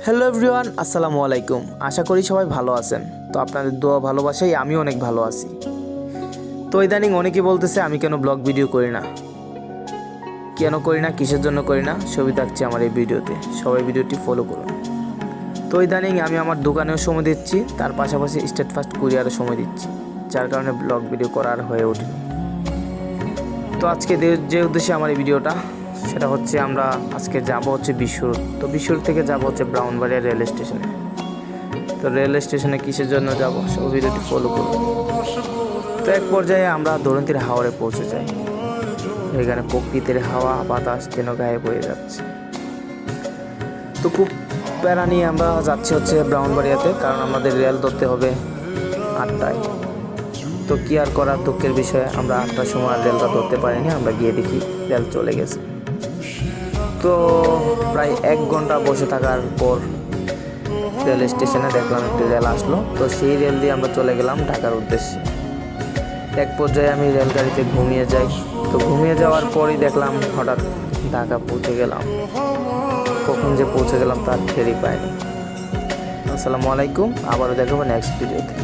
Hello everyone, আসসালামু আলাইকুম। আশা করি সবাই ভালো আছেন। তো আপনাদের দোয়া ভালোবাসাই আমি অনেক ভালো আছি। তো ইদানিং অনেকে বলতেছে আমি কেন ব্লগ ভিডিও করি না, কিসের জন্য করি না, ছবি থাকছে আমার এই ভিডিওতে। সবাই ভিডিওটি ফলো করুন। তো ইদানিং আমি আমার দোকানেও সময় দিচ্ছি, তার পাশাপাশি স্টেট ফার্স্ট কুরিয়ারও সময় দিচ্ছি, যার কারণে ব্লগ ভিডিও করার হয়ে ওঠেনি। তো আজকে যে উদ্দেশ্যে আমার এই ভিডিওটা, সেটা হচ্ছে আমরা আজকে যাব হচ্ছে বিশ্বরোড। তো বিশ্বরোড থেকে যাব হচ্ছে ব্রাউনবাড়িয়া রেল স্টেশনে। তো রেল স্টেশনে কিসের জন্য যাব, সব ভিডিওটি ফলো করুন। তো এক পর্যায়ে আমরা দৌড়ন্তির হাওরে পৌঁছে যাই। এখানে প্রকৃতির হাওয়া বাতাস যেন গায়ে বয়ে যাচ্ছে। তো খুব প্যারা নিয়ে আমরা যাচ্ছি হচ্ছে ব্রাউনবাড়িয়াতে, কারণ আমাদের রেল ধরতে হবে 8টায়। তো কি আর করার, দুঃখের বিষয়ে আমরা 8টার সময় রেলটা ধরতে পারিনি। আমরা গিয়ে দেখি রেল চলে গেছে। তো প্রায় 1 ঘন্টা বসে থাকার পর রেল স্টেশনে দেখলাম একটি রেল আসলো। তো সেই রেল দিয়ে আমরা চলে গেলাম ঢাকার উদ্দেশ্যে। এক পর্যায়ে আমি রেলগাড়িতে ঘুমিয়ে যাই। তো ঘুমিয়ে যাওয়ার পরই দেখলাম হঠাৎ ঢাকা পৌঁছে গেলাম। কখন যে পৌঁছে গেলাম তার টেরই পাইনি। আসসালামু আলাইকুম, আবারও দেখাবো নেক্সট ভিডিওতে।